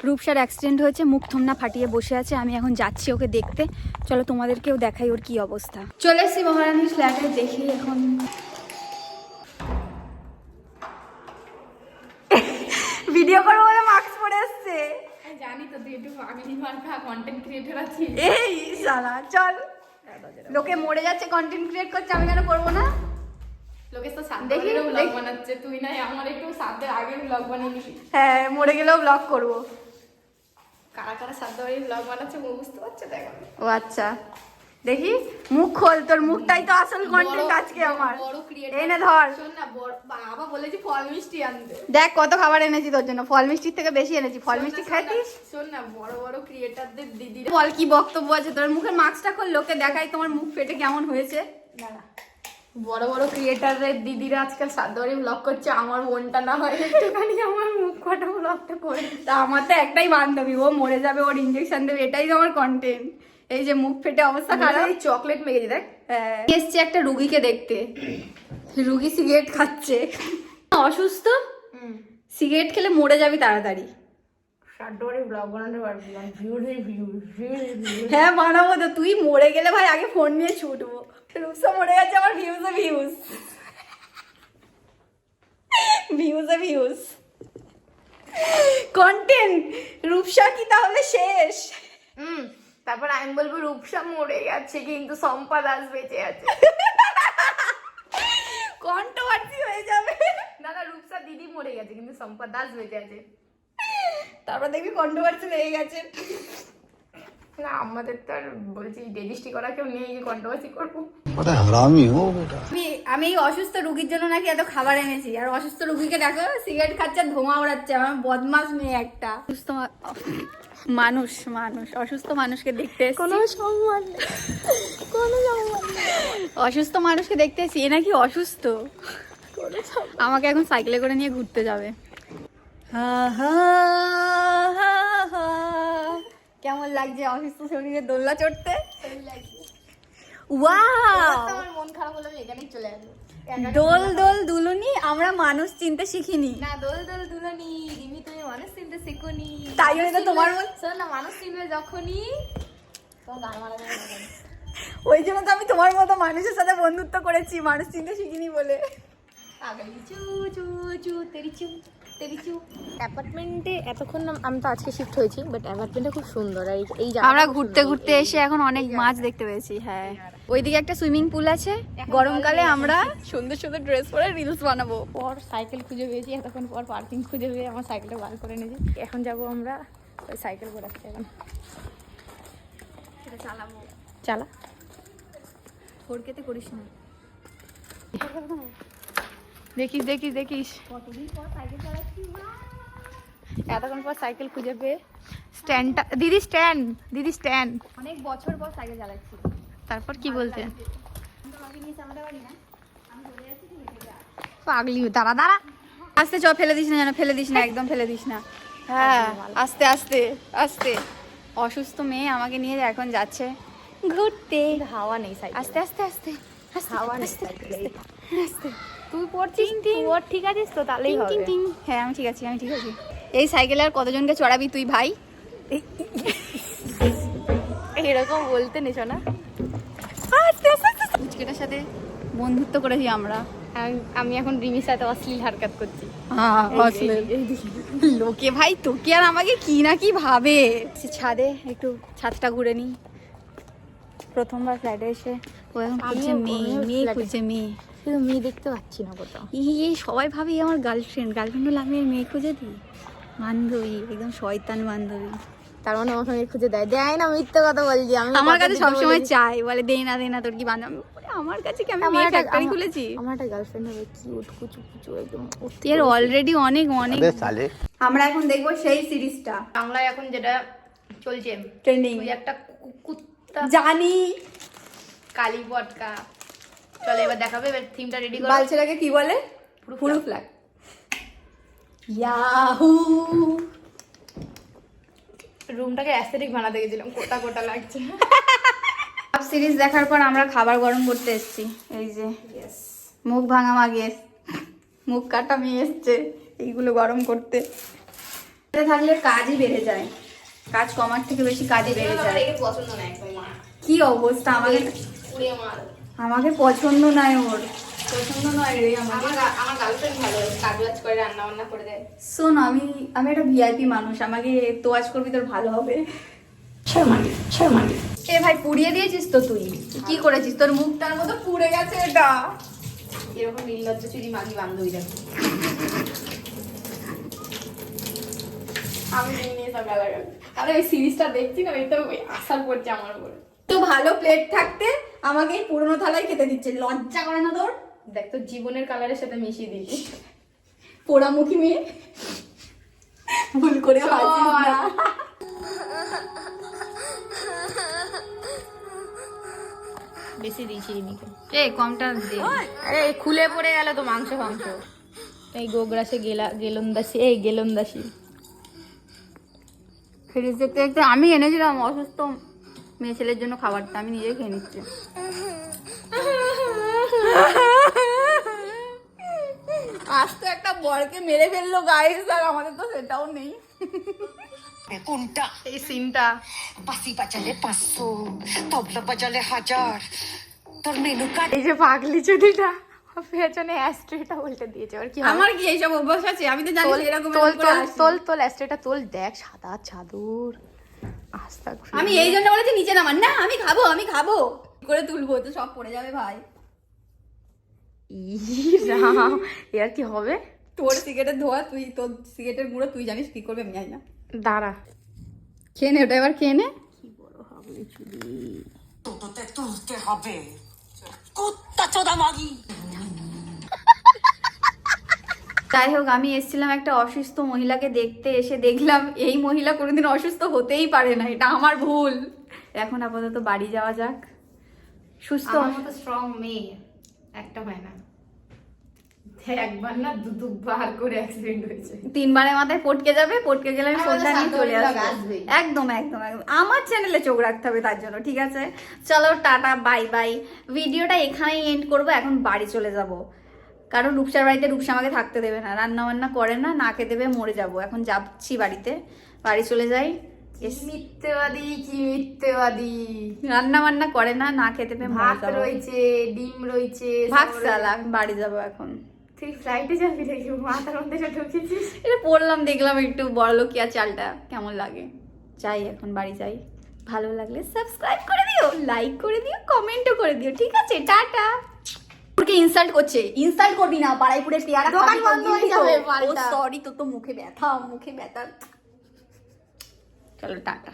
রূপসার accident হয়েছে, মুখ থুমনা ফাটিয়ে বসে আছে। আমি এখন যাচ্ছি ওকে দেখতে। চলো তোমাদেরকেও দেখাই ওর কি অবস্থা। চলে এসেছি মহারানীর ফ্ল্যাটে, দেখি এখন। ভিডিও করবো বলে মাস্ক পরে এসছে। জানি তো তুই একটু পাগলি মার্কা কন্টেন্ট ক্রিয়েটর আছিস। এই শালা চল, লোকে মরে যাচ্ছে কন্টেন্ট ক্রিয়েট করছে, আমি কেন করবো না? লোকে তো দেখি, সাথে ব্লগ বানাচ্ছে, তুই নাই আমার একটু সাথে আগে ব্লগ বানিয়ে নিবি। হ্যাঁ, মরে গেলেও ব্লগ করবো। কারা কারা সাথে ব্লগ বানাচ্ছে বুঝতে পারছো দেখো। ও আচ্ছা, দেখি মুখ খোল, তোর মুখটাই তো আসল কন্টেন্ট আজকে আমার। বড় ক্রিয়েটর এই নে ধর। শোন না, বাবা বলেছি ফল মিষ্টি আনতে। দেখ কত খাবার এনেছি তোর জন্য, ফল মিষ্টির থেকে বেশি এনেছি। ফল মিষ্টি খাইতিস? শোন না, বড় বড় ক্রিয়েটরদের দিদিরা বল কি বক্তব্য আছে তোর? মুখের মাস্কটা খোল, লোকে দেখাই তোমার মুখ ফেটে কেমন হয়েছে। বড় বড় ক্রিয়েটরদের দিদিরা আজকাল সাদরে ব্লগ করছে, আমার বোনটা না হয় একটুখানি আমার মুখ ফাটা ব্লগটা করে। তা আমার তো একটাই বান্ধবী, ও মরে যাবে, ওর ইঞ্জেকশন দেবে, এটাই তো আমার কন্টেন্ট। এই যে মুখ ফেটে অবস্থা খারাপ, চকলেট মেখেছি দেখ। হ্যাঁ, এসছে একটা রুগীকে দেখতে। রুগী সিগারেট খাচ্ছে, অসুস্থ। সিগারেট খেলে মরে যাবি তাড়াতাড়ি। সাদরে ব্লগ বানাতে পারবি, হ্যাঁ বানাবো তো, তুই মরে গেলে ভাই আগে ফোন নিয়ে ছুটবো। রূপসা মরে গেছে, আমার ভিউজে ভিউজ, ভিউজে ভিউজ, কন্টেন্ট। রূপসা কি তাহলে শেষ? তারপর আমি বলবো রূপসা মরে গেছে কিন্তু সম্পা দাস বেঁচে আছে। কন্ট্রোভার্সি হয়ে যাবে। না না, রূপসা দিদি মরে গেছে কিন্তু সম্পা দাস বেঁচে আছে। তারপর দেখবি কন্ট্রোভার্সি লেগে গেছে। না আমাদের তো আর বলছি রেজিস্ট্রি করা কেউ নেই যে কন্ট্রোভার্সি করবো। আমি এই অসুস্থ রুগীর জন্য নাকি এত খাবার এনেছি, আর অসুস্থ রুগীকে দেখো সিগারেট খাচ্ছে আর ধোঁয়া ওড়াচ্ছে। আমার বদমাস মেয়ে একটা। অসুস্থ মানুষ মানুষ অসুস্থ মানুষকে দেখতে এসেছি। কোনো সম্মান নেই, কোনো সম্মান নেই। অসুস্থ মানুষকে দেখতে এসেছি, এ নাকি অসুস্থ। আমাকে এখন সাইকেলে করে নিয়ে ঘুরতে যাবে। কেমন লাগছে অসুস্থ শরীরে দোলনা চড়তে? ওয়াও, আমার মন খারাপ হলে আমি এখানেই চলে আসবো। দোল দোল দুলুনি, আমরা মানুষ চিনতে শিখিনি। না দোল দোল দুলনি রিমি, তুমি মানুষ চিনতে শিখুনি। তাই জন্য তো তোমার মন, শোন না, মানুষ চিনবে যখনই তোমার গান মারা যাবে। ওই জন্য তো আমি তোমার মতো মানুষের সাথে বন্ধুত্ব করেছি, মানুষ চিনতে শিখিনি বলে। আগলি চু চু চু তেরি চু তেরি চু। অ্যাপার্টমেন্টে এতক্ষণ আমি তো আজকে শিফট হয়েছি, বাট অ্যাপার্টমেন্টটা খুব সুন্দর। আর এই আমরা ঘুরতে ঘুরতে এসে এখন অনেক মাছ দেখতে পেয়েছি। হ্যাঁ, ওইদিকে একটা সুইমিং পুল আছে। গরমকালে আমরা সুন্দর সুন্দর ড্রেস পরে রিলস বানাবো। পর সাইকেল খুঁজে পেয়েছি, এতক্ষণ পর পার্কিং খুঁজে পেয়ে আমার সাইকেলটা বার করে নিয়েছি। এখন যাব আমরা ওই সাইকেল করে আসতে। এখন সেটা চালাবো। চালা, ফোরকেতে করিস না। দেখিস দেখিস দেখিস, কতদিন পর সাইকেল চালাচ্ছি, এতক্ষণ পর সাইকেল খুঁজে পেয়ে। স্ট্যান্ডটা দিদি, স্ট্যান্ড দিদি, স্ট্যান্ড। অনেক বছর পর সাইকেল চালাচ্ছি। তারপর কি বলতে? পাগলি, দাঁড়া দাঁড়া, আস্তে চ, ফেলে দিস না যেন, ফেলে দিস না, একদম ফেলে দিস না। হ্যাঁ, আস্তে আস্তে আস্তে। অসুস্থ মেয়ে আমাকে নিয়ে এখন যাচ্ছে ঘুরতে। হাওয়া নেই সাইকেল, আস্তে আস্তে আস্তে আস্তে, হাওয়া নেই আস্তে সাইকেলে। আস্তে। তুই পড়ছিস, তুই ঠিক আছিস তো? তাহলেই টিং হবে। টিং টিং। হ্যাঁ আমি ঠিক আছি, আমি ঠিক আছি। এই সাইকেলে আর কতজনকে চড়াবি তুই ভাই? এরকম বলতে নিস না। আস্তে আস্তে আস্তে। পুচকেটার সাথে বন্ধুত্ব করেছি আমরা। আমি এখন রিমির সাথে অশ্লীল হারকাত করছি। লোকে ভাই তোকে আর আমাকে কি না কি ভাবে। ছাদে একটু ছাদটা ঘুরে নি। প্রথমবার ফ্ল্যাটে এসে ও এখন খুঁজছে মেয়ে, মেয়ে খুঁজছে মেয়ে। কিন্তু মেয়ে দেখতে পাচ্ছি না কোথাও। এই সবাই ভাবে আমার গার্লফ্রেন্ড, গার্লফ্রেন্ড হলে আমি মেয়ে খুঁজে দিই। বান্ধবী, একদম শয়তান বান্ধবী। তার মানে আমার সঙ্গে খুঁজে দেয় না, মিথ্যে কথা বলছি। আমি আমার কাছে সবসময় চাই, বলে দে না তোর কি বান্ধবী। আমার কাছে কি, আমি মেয়ে ফ্যাক্টরি খুলেছি? আমার একটা গার্লফ্রেন্ড হবে, কিউট কুচু কুচু একদম। এর অলরেডি অনেক অনেক। আমরা এখন দেখবো সেই সিরিজটা বাংলায় এখন যেটা চলছে ট্রেন্ডিং। ওই একটা কুত্তা জানি, কালী পটকা। চলে এবার দেখাবে, এবার থিমটা রেডি করো। বালছেটাকে কি বলে? পুরো ফ্ল্যাগ। ইয়াহু, রুমটাকে অ্যাস্থেটিক বানাতে গেছিলাম, কোটা কোটা লাগছে। সব সিরিজ দেখার পর আমরা খাবার গরম করতে এসেছি। এই যে মুখ ভাঙা মাগিয়ে, মুখ কাটা মেয়ে এসছে এইগুলো গরম করতে। থাকলে কাজই বেড়ে যায়, কাজ কমার থেকে বেশি কাজই বেড়ে যায়। পছন্দ না একদম মা, কি অবস্থা, আমাকে পুড়ে মার। আমাকে পছন্দ নয়, ওর পছন্দ নয় রে আমাকে। আমার গার্লফ্রেন্ড ভালো, কাজ বাজ করে রান্না বান্না করে দেয়। শোন, আমি একটা ভিআইপি মানুষ, আমাকে তোয়াজ করবি তোর ভালো হবে। এ ভাই, পুড়িয়ে দিয়েছিস তো তুই, কি করেছিস? তোর মুখটার মতো পুড়ে গেছে এটা। এরকম নির্লজ্জ চুরি মাগি বান্ধবী দেখো। আমি নিয়ে সব গালা গাল। আরে এই সিরিজটা দেখছি না, এটা আসার পড়ছে আমার উপরে। তো ভালো প্লেট থাকতে আমাকে এই পুরোনো থালায় খেতে দিচ্ছে, লজ্জা করে না তোর? দেখ তো জীবনের কালারের সাথে মিশিয়ে দিয়েছি। পোড়ামুখী মেয়ে, ভুল করে হাসিস না। বেশি দিয়েছি রিমিকে। এ কমটা দে। আরে খুলে পড়ে গেল তো মাংস ফাংস। এই গোগ্রাসে গেলন্দাসি, এই গেলন্দাসি। ফ্রিজ দেখতে দেখতে আমি এনেছিলাম অসুস্থ মেয়ে ছেলের জন্য খাবারটা, আমি নিজেই খেয়ে নিচ্ছি। আজ তো একটা বরকে মেরে ফেললো গাইস, আর আমাদের তো সেটাও নেই। কোনটা এই সিনটা বাসি বাজালে 500 তবলা বাজালে 1000 তোর মেনু কার্ড এই যে পাগলি চুটিটা পেছনে অ্যাস্ট্রেটা উল্টে দিয়েছে। আর কি হবে? আমার কি এইসব অভ্যাস আছে? আমি তো জানি তোল এরকম তোল করে তোল আসি। তোল তোল অ্যাস্ট্রেটা তোল, দেখ সাদা চাদর। আস্তা আমি এই জন্য বলেছি নিচে নামান না, আমি খাবো কি করে তুলবো, তো সব পড়ে যাবে ভাই। এর কি হবে? তোর সিগারেটের ধোয়া তুই, তোর সিগারেটের গুঁড়ো তুই জানিস কি করবে, আমি জানি না। দাঁড়া, খেয়ে নে ওটা, এবার খেয়ে নে। তোতে তুলতে হবে কুত্তা চোদা মাগি। যাই হোক, আমি এসেছিলাম একটা অসুস্থ মহিলাকে দেখতে, এসে দেখলাম এই মহিলা কোনোদিন অসুস্থ হতেই পারে না, এটা আমার ভুল। এখন আপাতত বাড়ি যাওয়া যাক। সুস্থ আমার মতো স্ট্রং মেয়ে একটা হয় না, একবার না দুবার করে অ্যাক্সিডেন্ট হয়েছে। 3 বারের মাথায় পটকে যাবে, পটকে গেলে আমি আমাদের ফোনটা নিয়ে সামনে চলে ওই আসবো। লোক আসবেই। একদম একদম একদম আমার চ্যানেলে চোখ রাখতে হবে তার জন্য, ঠিক আছে? চলো টাটা, বাই বাই। ভিডিওটা এখানেই এন্ড করবো, এখন বাড়ি চলে যাব। কারণ রূপসার বাড়িতে রূপসা আমাকে থাকতে দেবে না, রান্না বান্না করে না, না খেতে দেবে, মরে যাব। এখন যাচ্ছি বাড়িতে, বাড়ি চলে যাই। মিথ্যেবাদী কি মিথ্যেবাদী। রান্না বান্না করে না, না খেতে পেয়ে মরে ভাত যাবো। রয়েছে, ডিম রয়েছে, ভাগ সব সালা, রয়েছে। আমি বাড়ি যাবো এখন। তুই ফ্লাইটে যাবি দেখি, মাথার মধ্যে এটা ঢুকেছিস। এটা পড়লাম, দেখলাম একটু বড়লোকিয়া চালটা কেমন লাগে। যাই এখন বাড়ি যাই। ভালো লাগলে সাবস্ক্রাইব করে দিও, লাইক করে দিও, কমেন্টও করে দিও, ঠিক আছে? টাটা। ওকে ইনসাল্ট করছে, ইনসাল্ট করবি না, বাড়াইপুরে পেয়ারা দোকান বন্ধ হয়ে যাবে, ও পাল্টা। সরি, তো মুখে ব্যথা। চলো টাটা।